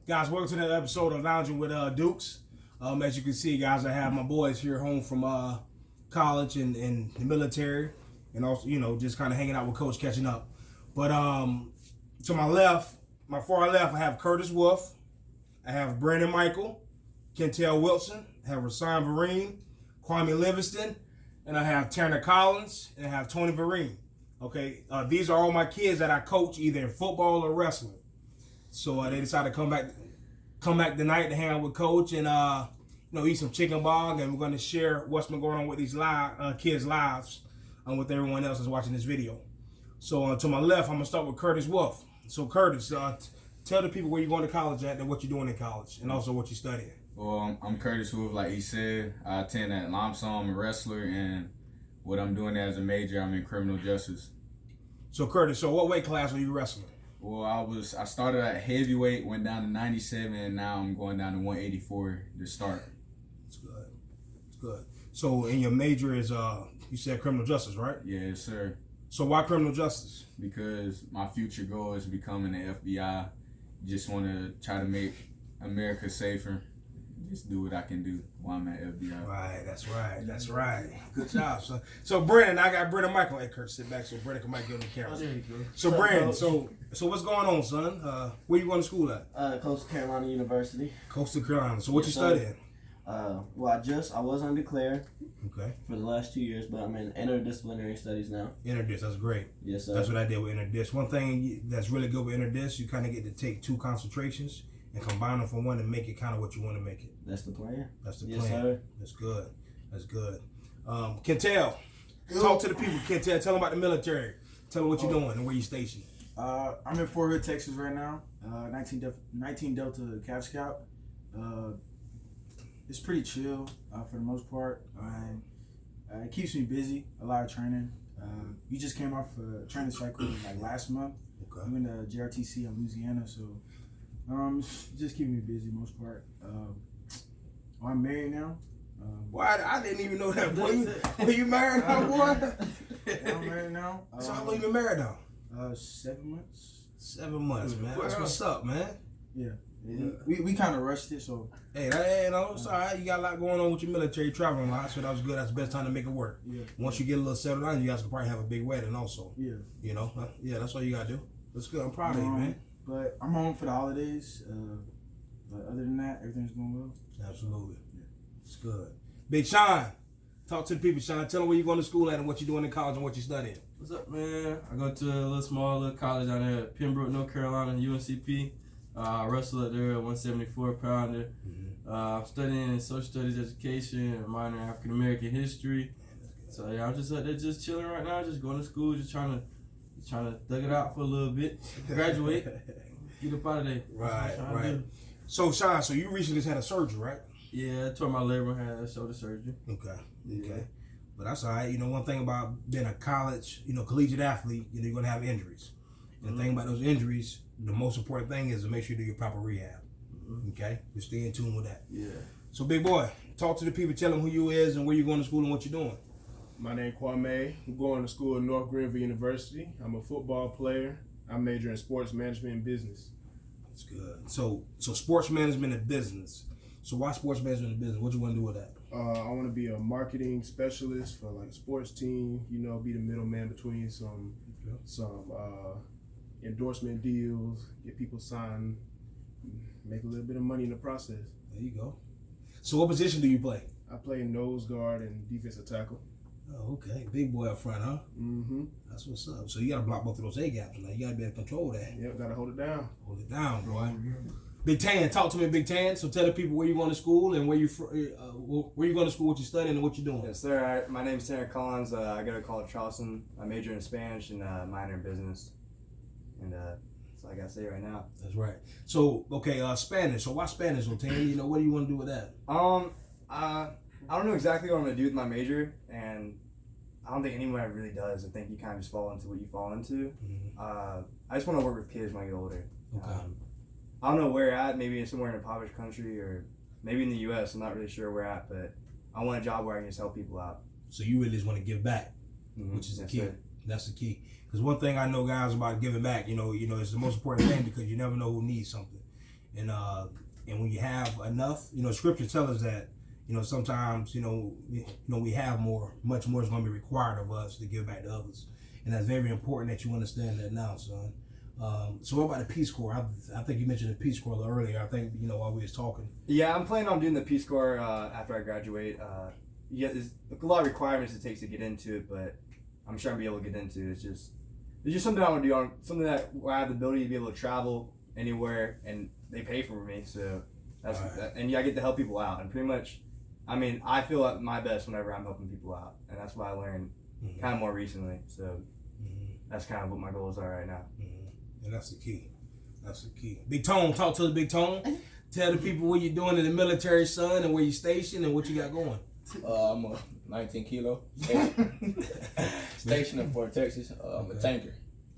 Guys, welcome to another episode of Lounging with Dukes. As you can see, guys, I have my boys here home from college and the military, and also, just kind of hanging out with Coach, catching up. But to my left, my far left, I have Curtis Wolf, I have Brandon Michael, Kentel Wilson, I have Rasan Vereen, Kwame Livingston, and I have Tanner Collins, and I have Tony Vereen. Okay, these are all my kids that I coach either in football or wrestling. So they decided to come back tonight to hang out with Coach and eat some chicken bog, and we're going to share what's been going on with these kids' lives and with everyone else that's watching this video. So to my left, I'm going to start with Curtis Wolf. So Curtis, tell the people where you're going to college at and what you're doing in college, and also what you're studying. Well, I'm Curtis Wolf, like he said. I attend at Lamson. I'm a wrestler, and what I'm doing as a major, I'm in criminal justice. So Curtis, what weight class are you wrestling? Well, I started at heavyweight, went down to 97, and now I'm going down to 184 to start. It's good. It's good. So, and your major is, you said criminal justice, right? Yes, sir. So why criminal justice? Because my future goal is becoming the FBI. Just want to try to make America safer. Just do what I can do while I'm at FBI. Right, that's right. Good job, son. So Brandon, I got Brandon Michael. Hey, Kurt, sit back so Brandon might get on the camera. Oh, there you go. So Brandon, so what's going on, son? Where you going to school at? Coastal Carolina University. Coastal Carolina. So what you Sir. studying? Well, I was undeclared Okay. for the last 2 years, but I'm in interdisciplinary studies now. Interdis, that's great. Yes, sir. That's what I did with interdis. One thing that's really good with interdis, you kind of get to take two concentrations and combine them for one and make it kind of what you want to make it. That's the plan. That's the Yes, plan. sir. That's good. That's good. Kentel, talk to the people. Kentel, tell them about the military. Tell them what you're doing and where you're stationed. I'm in Fort Hood, Texas right now. 19 Delta Cav Scout. It's pretty chill for the most part. It keeps me busy. A lot of training. We just came off a training cycle like last month. Okay. I'm in the JRTC in Louisiana, so it's just keeping me busy most part. I'm married now. Why? I didn't even know that. Were you married now, boy? I'm married now. So how long you been married now? 7 months. 7 months, man. That's what's up, man. Yeah. We kind of rushed it, so. Hey, it's all right. You got a lot going on with your military, traveling a lot, so that was good. That's the best time to make it work. Yeah. Once you get a little settled down, you guys can probably have a big wedding also. Yeah. Yeah, that's all you got to do. That's good. I'm proud of you, man. But I'm home for the holidays. But other than that, everything's going well. Absolutely. Yeah. It's good. Big Sean, talk to the people, Sean. Tell them where you're going to school at and what you're doing in college and what you're studying. What's up, man? I go to a little college down there at Pembroke, North Carolina, UNCP. I wrestle at there at 174 pounder. Mm-hmm. I'm studying social studies education, a minor in African American history. So yeah, I'm just out there just chilling right now, just going to school, just trying to thug it out for a little bit, graduate, get up out of there. Right. So Sean, you recently just had a surgery, right? Yeah, I tore my labrum, had a shoulder surgery. Okay. Yeah. But that's all right. One thing about being a college, collegiate athlete, you're going to have injuries. And the thing about those injuries, the most important thing is to make sure you do your proper rehab. Mm-hmm. Okay? Just stay in tune with that. Yeah. So, big boy, talk to the people, tell them who you is and where you're going to school and what you're doing. My name is Kwame. I'm going to school at North Greenville University. I'm a football player. I major in sports management and business. That's good. So sports management and business. So why sports management and business? What you want to do with that? I want to be a marketing specialist for like a sports team. Be the middleman between some endorsement deals, get people signed, make a little bit of money in the process. There you go. So what position do you play? I play nose guard and defensive tackle. Oh, okay. Big boy up front, huh? Mm-hmm. That's what's up. So you got to block both of those A gaps now. You got to be able to control that. Yep, got to hold it down. Hold it down, boy. Big Tan, talk to me, Big Tan. So tell the people where you going to school and where you going to school, what you're studying, and what you're doing. Yes, sir. My name is Tanner Collins. I go to college Charleston. I major in Spanish and minor in business. And that's all I got to say right now. That's right. So, okay, Spanish. So why Spanish, Tan? What do you want to do with that? I don't know exactly what I'm going to do with my major, and I don't think anyone really does. I think you kind of just fall into what you fall into. Mm-hmm. I just want to work with kids when I get older. Okay. I don't know where at, maybe somewhere in a impoverished country or maybe in the U.S. I'm not really sure where at, but I want a job where I can just help people out. So you really just want to give back, which is the key. That's the key. Because one thing I know, guys, about giving back, it's the most important thing because you never know who needs something. and when you have enough, Scripture tells us that, sometimes, we have much more is going to be required of us to give back to others, and that's very important that you understand that now, son. So what about the Peace Corps? I think you mentioned the Peace Corps a little earlier. I think, while we was talking. Yeah, I'm planning on doing the Peace Corps after I graduate. Yeah, there's a lot of requirements it takes to get into it, but I'm sure I'll be able to get into it. It's just something I want to do, something that where I have the ability to be able to travel anywhere, and they pay for me, so that's and I get to help people out, and pretty much, I mean, I feel at my best whenever I'm helping people out, and that's what I learned kind of more recently. So that's kind of what my goals are right now. And that's the key. That's the key. Big Tone, talk to us, Big Tone. Tell the people what you're doing in the military, son, and where you stationed and what you got going. I'm a 19 kilo stationed in Fort Texas. I'm a tanker.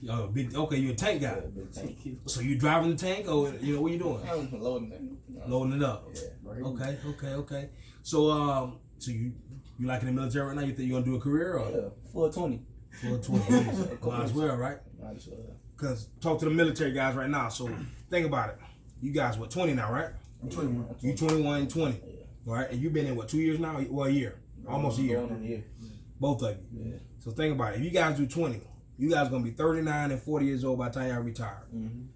Okay, you're a tank guy. Big tank. So you driving the tank, or what you doing? I'm loading it. Loading it up. Yeah. Okay. So you like in the military right now? You think you're gonna do a career, or Yeah, full 20. full 20 years? Might as well, right? Might as well. Because talk to the military guys right now. So think about it. You guys, 20 now, right? I'm 21. You 21 and 20. Yeah. Right? And you've been in 2 years now? Well, a year. Almost a year. Going on a year. Both of you. Yeah. So think about it. If you guys do 20, you guys going to be 39 and 40 years old by the time y'all retire.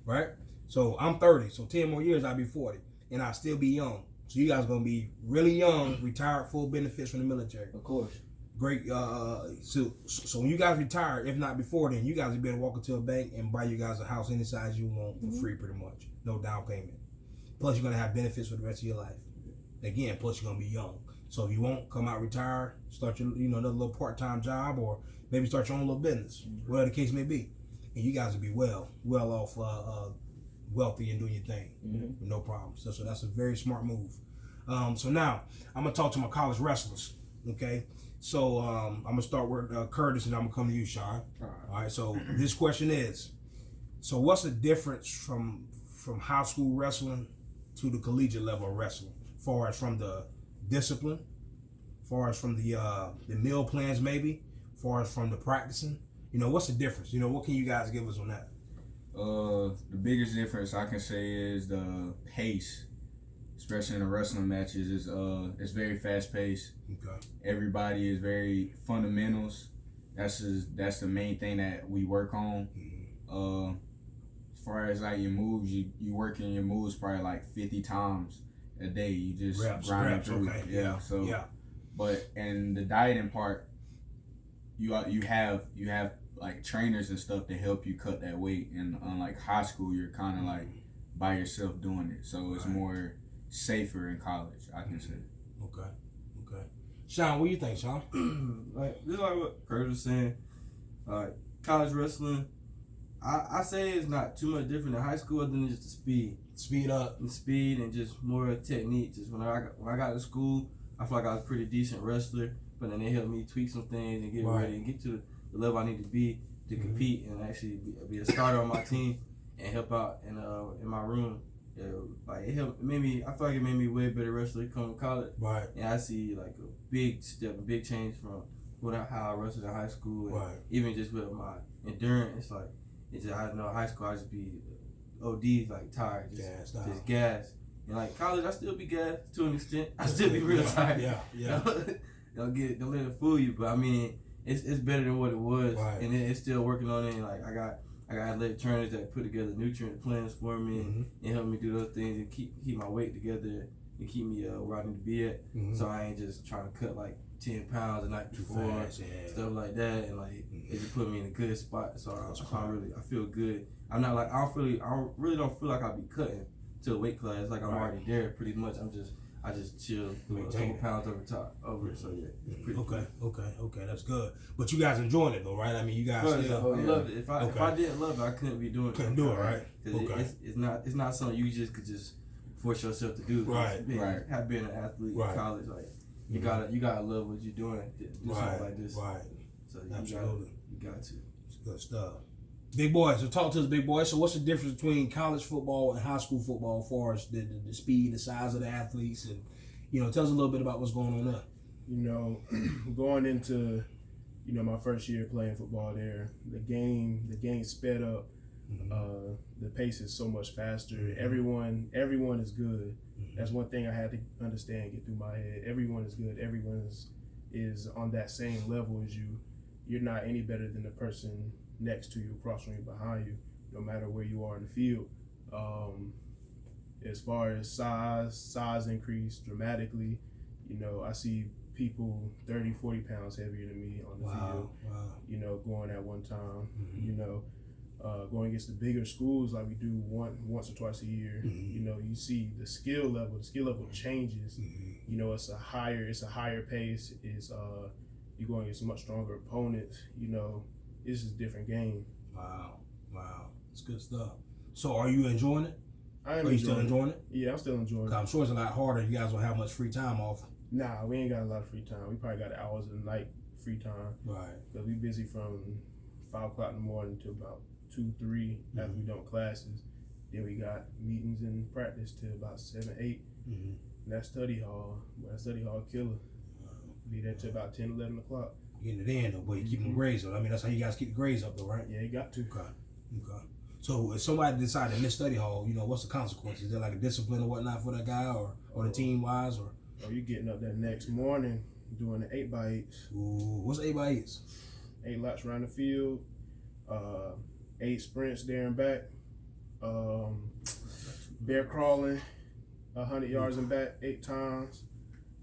Right? So I'm 30. So 10 more years, I'll be 40. And I'll still be young. So you guys going to be really young, retired, full benefits from the military. Of course. Great. So when you guys retire, if not before then, you guys will be able to walk into a bank and buy you guys a house any size you want for free, pretty much. No down payment. Plus, you're going to have benefits for the rest of your life. Again, plus you're going to be young. So if you won't, come out, retire, start your another little part-time job, or maybe start your own little business, whatever the case may be. And you guys will be well off, wealthy and doing your thing with no problems. So that's a very smart move. So now, I'm going to talk to my college wrestlers, okay? So I'm going to start with Curtis, and I'm going to come to you, Sean. All right, so this question is, so what's the difference from high school wrestling to the collegiate level of wrestling, as far as from the discipline, as far as from the meal plans, maybe, as far as from the practicing? What's the difference? What can you guys give us on that? The biggest difference I can say is the pace, especially in the wrestling matches. It's very fast paced. Okay. Everybody is very fundamentals. That's the main thing that we work on. As far as like your moves, you working your moves probably like 50 times a day. You just grinding through. Okay. Yeah. So. Yeah. But in the dieting part, you have like trainers and stuff to help you cut that weight. And unlike high school, you're kind of like by yourself doing it. So it's more safer in college, I can say. Okay. Sean, what do you think, Sean? Just like what Curtis was saying, college wrestling, I say it's not too much different than high school other than just the speed. Speed up. And speed and just more technique. Just when I got to school, I feel like I was a pretty decent wrestler, but then they helped me tweak some things and get ready and get to the level I need to be to compete and actually be a starter on my team and help out in my room. Yeah, like it helped. I feel like it made me a way better wrestler coming to college. Right. And I see like a big step, a big change from how I wrestled in high school, and even just with my endurance. Like I know high school I just be OD, like tired, just gas. And like college, I still be gassed to an extent. I still be real tired. Yeah. Don't let it fool you, but I mean, it's better than what it was, and it's still working on it. And like I got athletic trainers that put together nutrient plans for me and help me do those things and keep my weight together and keep me where I need to be at. So I ain't just trying to cut like 10 pounds the night before, stuff like that, and like it just put me in a good spot. So I feel good. I'm not like I really don't feel like I'll be cutting to a weight class. Like I'm already there pretty much. I just chill, a couple pounds over it. So yeah, it's pretty Okay, that's good. But you guys enjoying it though, right? I mean, you guys still. I love it. If I didn't love it, I couldn't be doing it. Couldn't do it, right? It's not something you just could just force yourself to do. Right. Being an athlete in college, like you gotta love what you're doing. Do something like this. Right. So Absolutely. You got to. It's good stuff. Big boy, so talk to us, big boy. So what's the difference between college football and high school football as far as the speed, the size of the athletes, and tell us a little bit about what's going on there. Going into my first year playing football there, the game sped up The pace is so much faster. Everyone is good. That's one thing I had to understand, get through my head. Everyone is good. Everyone is on that same level as you. You're not any better than the person next to you, across from you, behind you, no matter where you are in the field. As far as size increased dramatically. You know, I see people 30, 40 pounds heavier than me on the field, you know, going at one time, you know, going against the bigger schools like we do once or twice a year. You know, you see the skill level changes. You know, it's a higher pace. You're going against much stronger opponents. You know, it's just a different game. Wow. It's good stuff. So are you enjoying it? Are you still enjoying it? Yeah, I'm still enjoying it. I'm sure it's a lot harder. You guys don't have much free time off. Nah, we ain't got a lot of free time. We probably got hours a night free time. Right. But we busy from 5 o'clock in the morning to about 2, 3 after we done classes. Then we got meetings and practice till about 7, 8. And that's study hall. That study hall killer. Be there till about 10, 11 o'clock. Getting it in though, but you keeping the grades up. I mean, that's how you guys keep the grades up though, right? Yeah, you got to. Okay. So if somebody decided to miss study hall, you know, what's the consequences? Is there like a discipline or whatnot for that guy or the team wise or? Oh, you getting up that next morning doing the 8x8s. Ooh, what's 8x8s? 8 laps around the field, 8 sprints there and back, bear crawling, 100 yards and back 8 times,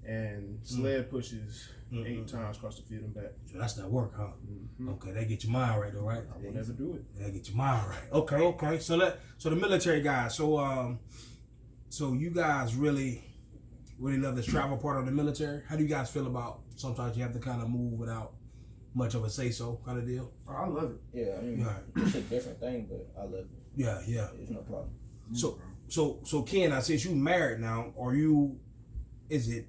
and sled pushes 8 times across the field and back. So that's that work, huh? Okay, they get your mind right though, right? I will never do it. They get your mind right. Okay. So the military guys. So you guys really love this travel part of the military. How do you guys feel about sometimes you have to kind of move without much of a say so kind of deal? Oh, I love it. Yeah, I mean, it's a different thing, but I love it. Yeah. It's no problem. So Ken, since you married now, is it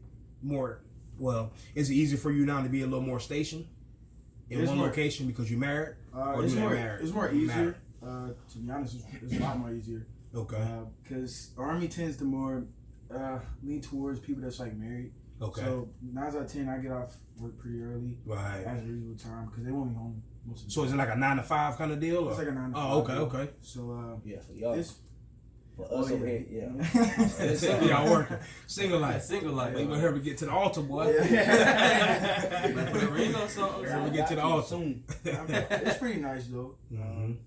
easier for you now to be a little more stationed in one location because you married? It's more easier. To be honest, it's a lot more easier. Okay. Because Army tends to more lean towards people that's like married. Okay. So 9 out of 10, I get off work pretty early. Right. At a reasonable time because they won't be home most of the time. So is it like a 9 to 5 kind of deal? It's like a 9 to 5. Oh, okay. So Yeah, for y'all. For us yeah. over here, yeah. Y'all working. Single life. Single life. You gonna help me get to the altar, boy. Put a ring on something. Let me get to the altar. soon. It's pretty nice though. Mhm.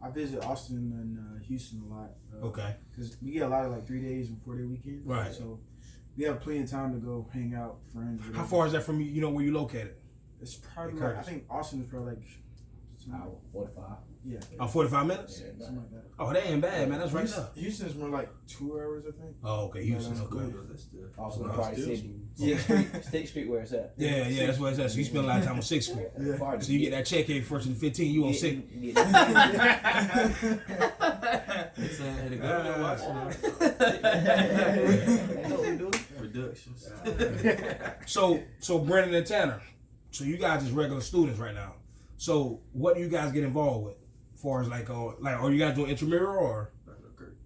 I visit Austin and Houston a lot. Okay. Because we get a lot of like 3-day and 4-day weekends. Right. So we have plenty of time to go hang out, friends. How far is that from you? You know where you located? It's probably In like, I Curtis? think Austin is probably like Hour 45. yeah, 45 minutes. Yeah, something like that. Oh, that ain't bad, man. That's right Houston, there. Houston's more like 2 hours, I think. Oh, okay. Houston. that's Okay. cool. Also in Wow. Party Still City. Yeah. State Street where it's at. Yeah, that's what it's at. So you spend a lot of time on 6th Street. Party. So you get that check every 1st and 15th. You on 6th. It's hey, the government watching Reductions. So Brennan and Tanner. So you guys is regular students right now. So what do you guys get involved with? As far as are you guys doing intramural or?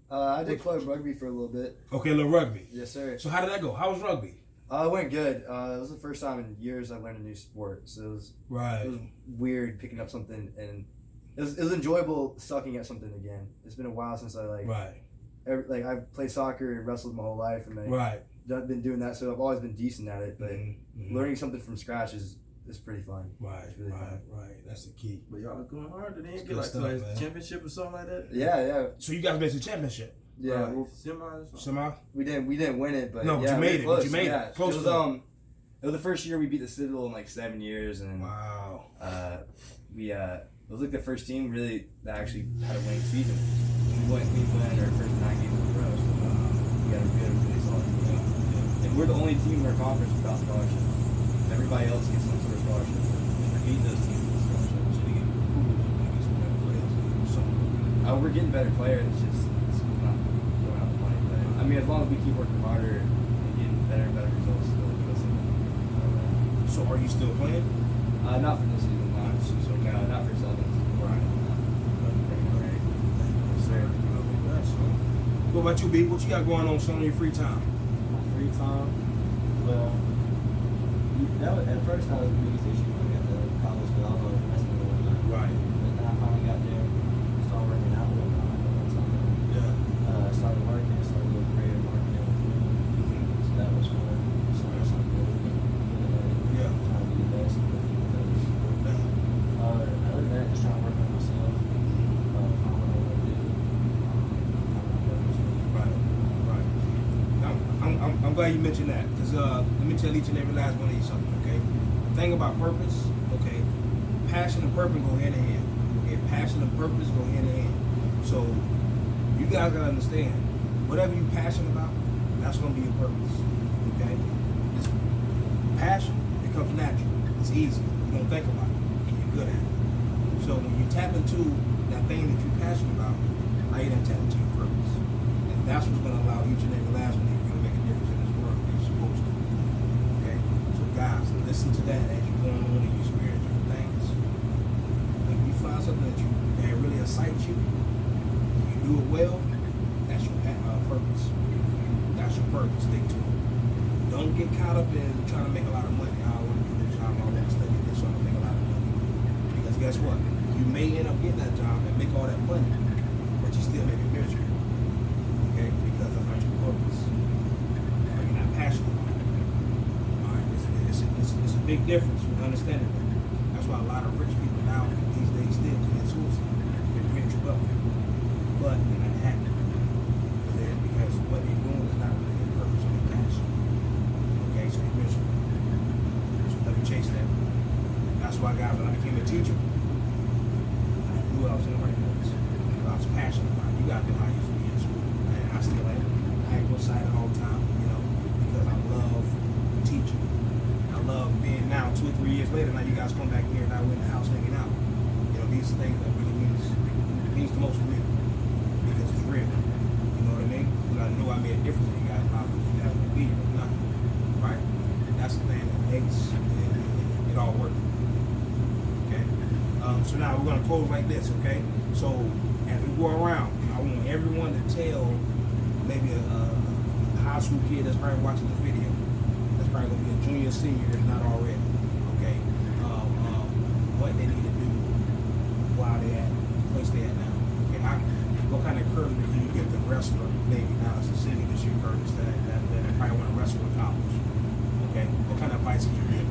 I did club rugby for a little bit. Okay, a little rugby. Yes, sir. So how did that go? How was rugby? It went good. It was the first time in years I learned a new sport, so it was weird picking up something, and it was enjoyable sucking at something again. It's been a while since I I've played soccer and wrestled my whole life, and I've been doing that, so I've always been decent at it. But learning something from scratch is pretty fun. It's really fun. That's the key. But y'all going hard. They didn't Good get stuff, like man. championship or something like that. Yeah. So you guys made the championship. Yeah, Right. well, Semis. Semi. we didn't win it, but No, but yeah, you we made were it, close. but you made it. Yeah. Close It to was it was the first year we beat the Citadel in like 7 years, and Wow. it was like the first team really that actually had a winning season. We won our first 9 games in a row, so we had a really solid team. And we're the only team in our conference without scholarship. Everybody else gets some sort of scholarship. We're beating those teams with scholarship. So they get some better players. So We're getting better players. It's just not going out the money. But I mean, as long as we keep working harder and getting better and better results, So are you still playing? not for this season. Not for Celtics. What about you, B? What you got going on some of your free time? Free time. Well, at first that was the biggest issue when I got to college because I was always wrestling all the time. Right. But then I finally got there, started working out. I started working, so I did career marketing and food. So that was fun. So that's something really good. Yeah. Trying to be the best. Other than that, just trying to work on myself. Find what I want to do. Find my purpose. Right, right. I'm glad you mentioned that because let me tell each and every last one of you something, okay? The thing about purpose, okay? Passion and purpose go hand in hand. Okay, passion and purpose go hand in hand. So you guys gotta understand, whatever you're passionate about, that's gonna be your purpose. Okay? It's passion, it comes natural. It's easy. You don't think about it, and you're good at it. So when you tap into that thing that you're passionate about, now you done tap into your purpose. And that's what's gonna allow each and every last one of you to make a difference in this world. You're supposed to. Okay? So guys, listen to that as you're going on and you experience different things. If you find something that really excites you, you do it well, that's your purpose. That's your purpose. Stick to it. Don't get caught up in trying to make a lot of money. I want to do this job, I want to study this, so I can make a lot of money. Because guess what? You may end up getting that job and make all that money, but you still make it miserable. Okay? Because that's not your purpose. Or you're not passionate about it. Alright? It's a big difference with understanding that. That's why a lot of rich people now these days still commit suicide. They're rich wealthy. But they're not happy. Because what they're doing is not really their purpose or their passion. Okay, so they're miserable. So never chase that. That's why guys, when I became a teacher, I knew I was in the right place. Because I was passionate about it. You gotta know how I used to be in school. And I still am. I ain't gonna say it all the time, because I love teaching. I love being now 2 or 3 years later, now you guys come back here and now we're in the house hanging out. These things that really means the most to me. Because it's real. You know what I mean? Because I knew I made a difference in you guys' lives. You guys would be here or not. Right? That's the thing that makes it all work. Okay? So now we're gonna close like this, okay? So as we go around, I want everyone to tell maybe a high school kid that's probably watching this video, that's probably gonna be a junior, senior, if not already, okay? What they need to do while they at the place they at now. Okay, what kind of encouragement do you give the wrestler, maybe now it's a senior this year, Curtis, that probably want to wrestle in college? Okay, what kind of advice can you give?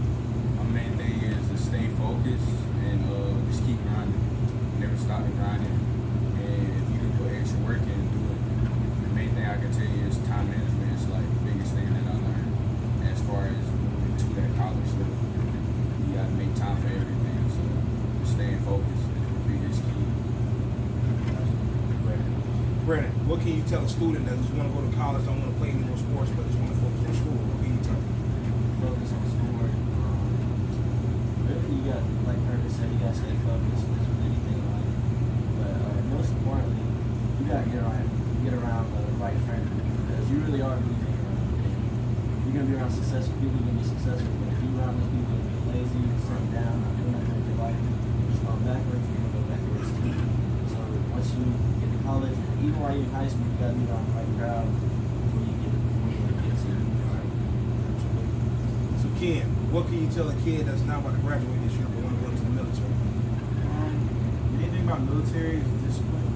My main thing is to stay focused and just keep grinding. Never stop grinding. And if you can put extra work in, do it. The main thing I can tell you is time management is like the biggest thing that I learned as far as moving to that college level. You gotta make time for everything. So just staying focused is the biggest key. Brandon, what can you tell a student that just want to go to college, don't want to play any more sports, but just want to focus on school? What can you tell them? Focus on schoolwork. Really, you got, like Curtis said, you got to stay focused with anything in life. But most importantly, you got to get around the right friends, because you really are who you hang around. You're going to be around successful people, you're going to be successful. But if you're around those people, you're going to be lazy, sitting down, not doing nothing with your life, just going backwards, you're going to go backwards too. So once you get to college, even while you're in high school, you got to be around the right crowd before you get to So Ken, what can you tell a kid that's not about to graduate this year but want to go into the military? The main thing about military is discipline.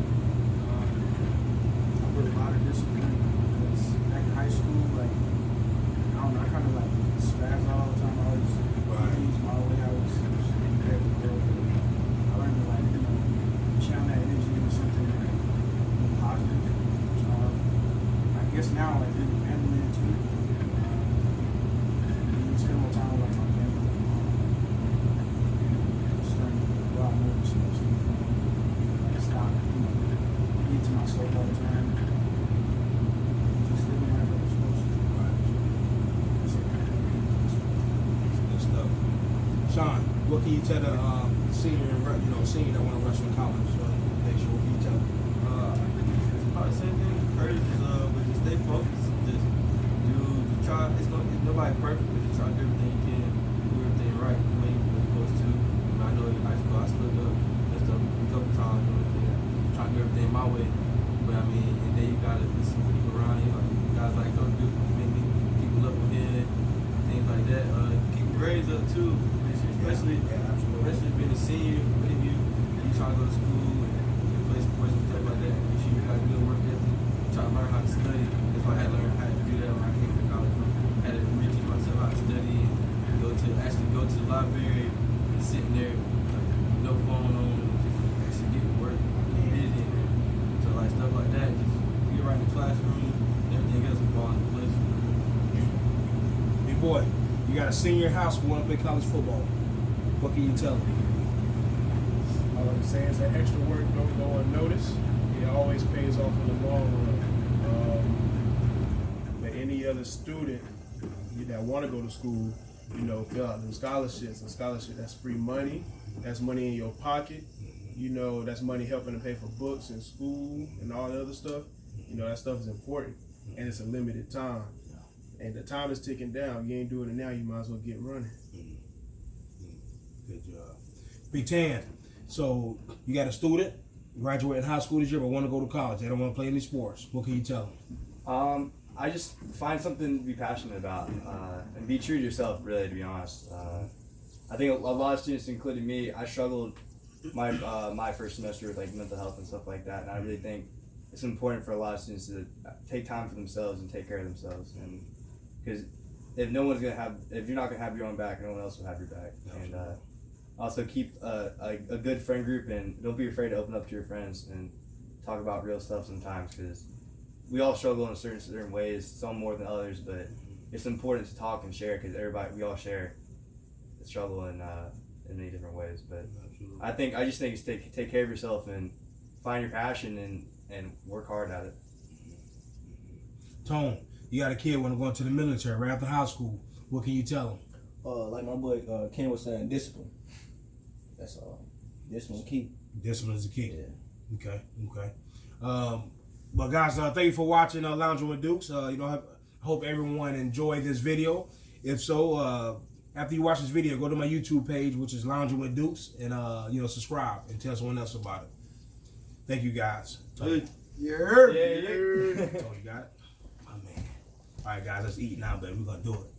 I put a lot of discipline because back in high school, like, I don't know, I kind of like spaz all the time. I always use my way. I was prepared to go. I learned to channel that energy into something positive. So I guess now, like, being a family man too. Spend more time with my family. Starting to go out more responsibility. Like, stop, being to myself all the time. Just living life like it's supposed to. That's it. Good stuff. Sean, what can you tell the senior that want to wrestle in college next year? What can you tell them? Probably the same thing. Curtis is but just stay focused. Just try. It's nobody perfect, but just try to do everything you can, do everything right the way you're supposed to. I know in high school I stood up, messed up a couple times, trying to do everything my way. But I mean, and then you gotta get some people around you, like guys like Coach Duke, maybe people up ahead, things like that. Keep your grades up too, especially being a senior. Maybe you trying to go to school and play sports and stuff like that. Make sure you got good work ethic. trying to learn how to study. That's why I had to learn how to do that when I came to college. I had to reteach myself how to study and go to the library and sitting there like no phone on and just actually get to work, get busy. So like stuff like that, just get right in the classroom, and everything else will fall into place. Big boy, you got a senior in high school want to play college football. What can you tell them? All I'm saying is that extra work don't go unnoticed. It always pays off in the long run. But any other student that want to go to school, you know, fill out them scholarships. And scholarship, that's free money. That's money in your pocket. You know, that's money helping to pay for books in school and all the other stuff. You know, that stuff is important. And it's a limited time. And the time is ticking down. You ain't doing it now, you might as well get running. Good job. Big Tan. So you got a student graduating high school this year but want to go to college. They don't want to play any sports. What can you tell them? I just find something to be passionate about and be true to yourself, really, to be honest. I think a lot of students, including me, I struggled my first semester with like mental health and stuff like that, and I really think it's important for a lot of students to take time for themselves and take care of themselves, and because if you're not gonna have your own back, no one else will have your back. And also keep a good friend group, and don't be afraid to open up to your friends and talk about real stuff sometimes, because we all struggle in certain ways, some more than others, but it's important to talk and share, because we all share the struggle in many different ways. But I just think it's take care of yourself and find your passion and work hard at it. Tone, you got a kid want to go into the military right after high school. What can you tell him? Like my boy Ken was saying, discipline. That's all. Discipline key. Discipline is the key. Yeah. Okay. But guys, thank you for watching Lounging with Dukes. I hope everyone enjoyed this video. If so, after you watch this video, go to my YouTube page, which is Lounging with Dukes, and subscribe and tell someone else about it. Thank you, guys. Hey. Yeah. Tony, you got it? My man. All right, guys, let's eat now, baby. We're gonna do it.